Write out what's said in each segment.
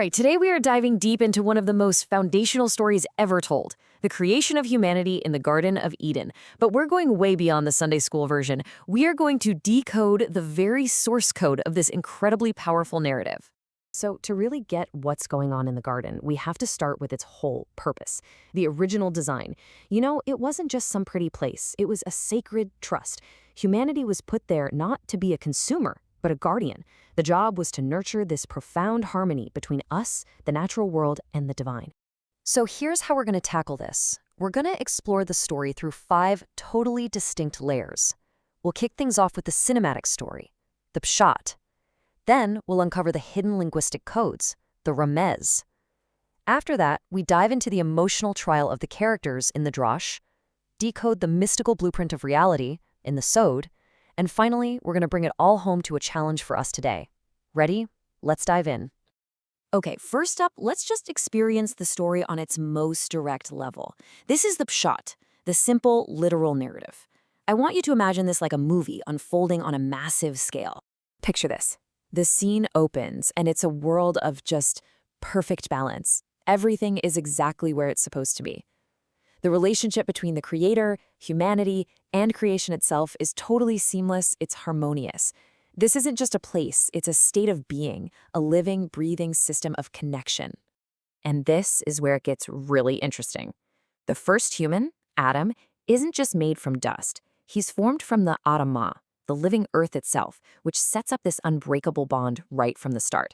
right, today we are diving deep into one of the most foundational stories ever told, the creation of humanity in the Garden of Eden. But we're going way beyond the Sunday school version. We are going to decode the very source code of this incredibly powerful narrative. So to really get what's going on in the garden, we have to start with its whole purpose, the original design. It wasn't just some pretty place. It was a sacred trust. Humanity was put there not to be a consumer, but a guardian. The job was to nurture this profound harmony between us, the natural world, and the divine. So here's how we're going to tackle this. We're going to explore the story through 5 totally distinct layers. We'll kick things off with the cinematic story, the pshat. Then we'll uncover the hidden linguistic codes, the remez. After that, we dive into the emotional trial of the characters in the drash, decode the mystical blueprint of reality in the sod, and finally, we're going to bring it all home to a challenge for us today. Ready? Let's dive in. Okay, first up, let's just experience the story on its most direct level. This is the pshat, the simple, literal narrative. I want you to imagine this like a movie unfolding on a massive scale. Picture this. The scene opens, and it's a world of just perfect balance. Everything is exactly where it's supposed to be. The relationship between the creator, humanity, and creation itself is totally seamless, it's harmonious. This isn't just a place, it's a state of being, a living, breathing system of connection. And this is where it gets really interesting. The first human, Adam, isn't just made from dust. He's formed from the Adamah, the living earth itself, which sets up this unbreakable bond right from the start.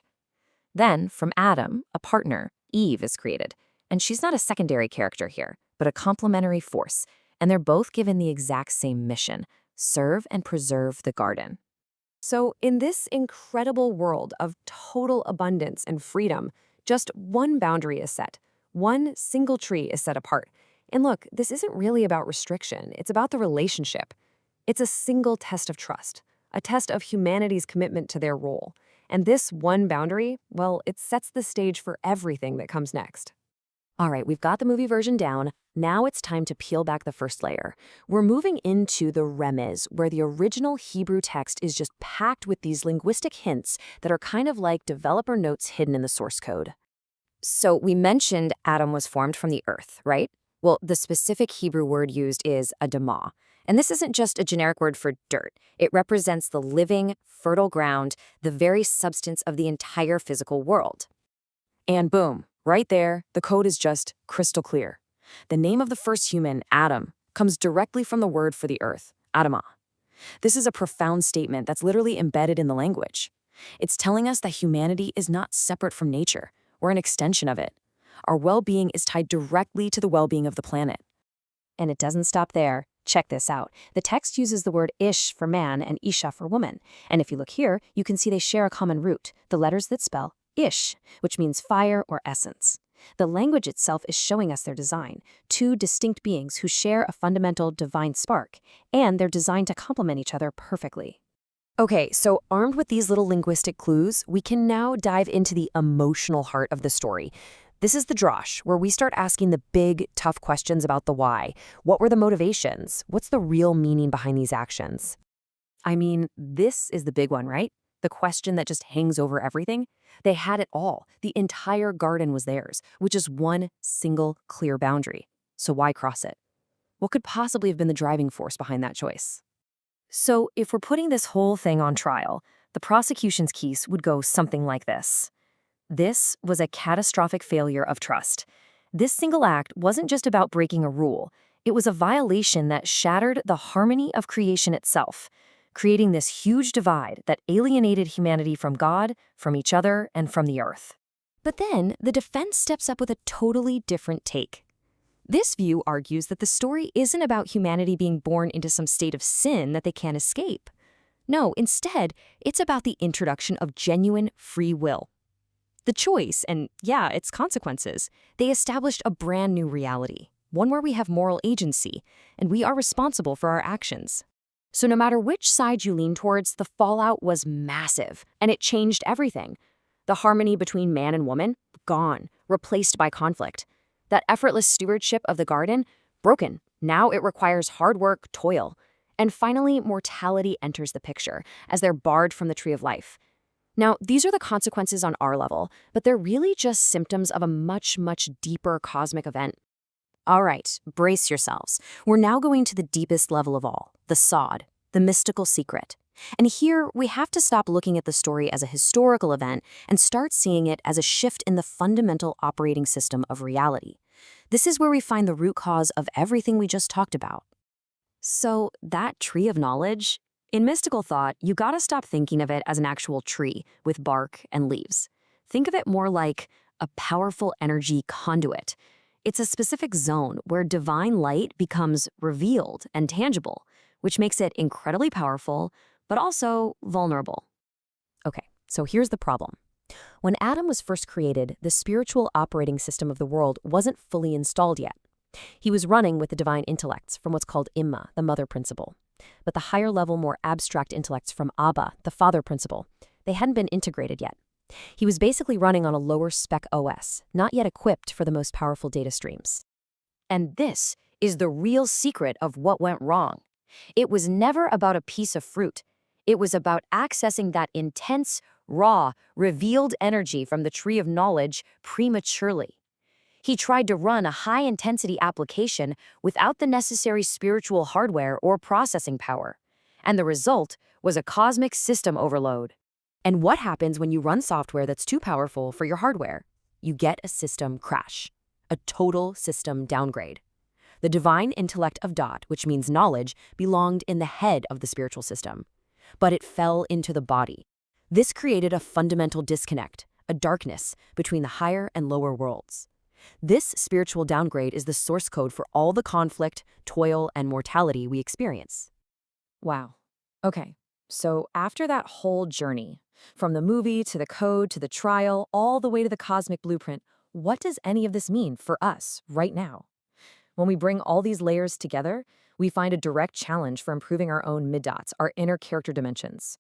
Then, from Adam, a partner, Eve, is created. And she's not a secondary character here, but a complementary force, and they're both given the exact same mission: serve and preserve the garden. So in this incredible world of total abundance and freedom, just one boundary is set. One single tree is set apart. And look, this isn't really about restriction. It's about the relationship. It's a single test of trust, a test of humanity's commitment to their role. And this one boundary, well, it sets the stage for everything that comes next. All right, we've got the movie version down. Now it's time to peel back the first layer. We're moving into the remez, where the original Hebrew text is just packed with these linguistic hints that are kind of like developer notes hidden in the source code. So we mentioned Adam was formed from the earth, right? Well, the specific Hebrew word used is Adamah. And this isn't just a generic word for dirt. It represents the living, fertile ground, the very substance of the entire physical world. And boom. Right there, the code is just crystal clear. The name of the first human, Adam, comes directly from the word for the earth, Adamah. This is a profound statement that's literally embedded in the language. It's telling us that humanity is not separate from nature. We're an extension of it. Our well-being is tied directly to the well-being of the planet. And it doesn't stop there. Check this out. The text uses the word ish for man and Isha for woman. And if you look here, you can see they share a common root, the letters that spell Ish, which means fire or essence. The language itself is showing us their design, 2 distinct beings who share a fundamental divine spark, and they're designed to complement each other perfectly. Okay, so armed with these little linguistic clues, we can now dive into the emotional heart of the story. This is the drash, where we start asking the big, tough questions about the why. What were the motivations? What's the real meaning behind these actions? I mean, this is the big one, right? The question that just hangs over everything. They had it all. The entire garden was theirs, which is one single clear boundary. So why cross it? What could possibly have been the driving force behind that choice? So if we're putting this whole thing on trial, the prosecution's case would go something like this. This was a catastrophic failure of trust. This single act wasn't just about breaking a rule. It was a violation that shattered the harmony of creation itself, creating this huge divide that alienated humanity from God, from each other, and from the earth. But then, the defense steps up with a totally different take. This view argues that the story isn't about humanity being born into some state of sin that they can't escape. No, instead, it's about the introduction of genuine free will. The choice, and yeah, its consequences, they established a brand new reality, one where we have moral agency, and we are responsible for our actions. So no matter which side you lean towards, the fallout was massive, and it changed everything. The harmony between man and woman, gone, replaced by conflict. That effortless stewardship of the garden, broken. Now it requires hard work, toil. And finally, mortality enters the picture, as they're barred from the tree of life. Now, these are the consequences on our level, but they're really just symptoms of a much, much deeper cosmic event. All right, brace yourselves. We're now going to the deepest level of all, the sod, the mystical secret. And here, we have to stop looking at the story as a historical event and start seeing it as a shift in the fundamental operating system of reality. This is where we find the root cause of everything we just talked about. So, that tree of knowledge? In mystical thought, you gotta stop thinking of it as an actual tree with bark and leaves. Think of it more like a powerful energy conduit. It's a specific zone where divine light becomes revealed and tangible, which makes it incredibly powerful, but also vulnerable. Okay, so here's the problem. When Adam was first created, the spiritual operating system of the world wasn't fully installed yet. He was running with the divine intellects from what's called Imma, the mother principle. But the higher level, more abstract intellects from Abba, the father principle, they hadn't been integrated yet. He was basically running on a lower spec OS, not yet equipped for the most powerful data streams. And this is the real secret of what went wrong. It was never about a piece of fruit. It was about accessing that intense, raw, revealed energy from the tree of knowledge prematurely. He tried to run a high-intensity application without the necessary spiritual hardware or processing power. And the result was a cosmic system overload. And what happens when you run software that's too powerful for your hardware? You get a system crash, a total system downgrade. The divine intellect of Dot, which means knowledge, belonged in the head of the spiritual system. But it fell into the body. This created a fundamental disconnect, a darkness between the higher and lower worlds. This spiritual downgrade is the source code for all the conflict, toil, and mortality we experience. Wow. Okay, so after that whole journey, from the movie to the code to the trial, all the way to the cosmic blueprint, what does any of this mean for us right now? When we bring all these layers together, we find a direct challenge for improving our own middots, our inner character dimensions.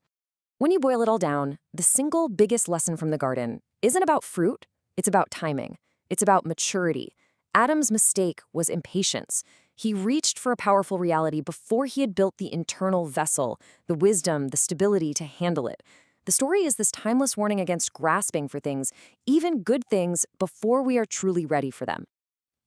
When you boil it all down, the single biggest lesson from the garden isn't about fruit, it's about timing. It's about maturity. Adam's mistake was impatience. He reached for a powerful reality before he had built the internal vessel, the wisdom, the stability to handle it. The story is this timeless warning against grasping for things, even good things, before we are truly ready for them.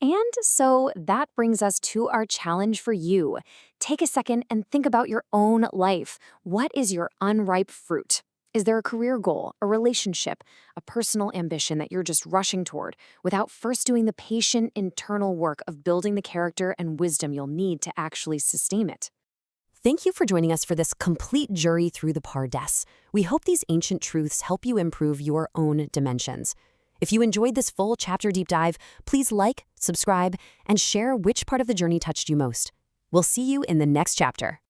And so that brings us to our challenge for you. Take a second and think about your own life. What is your unripe fruit? Is there a career goal, a relationship, a personal ambition that you're just rushing toward without first doing the patient internal work of building the character and wisdom you'll need to actually sustain it? Thank you for joining us for this complete journey through the Pardes. We hope these ancient truths help you improve your own dimensions. If you enjoyed this full chapter deep dive, please like, subscribe, and share which part of the journey touched you most. We'll see you in the next chapter.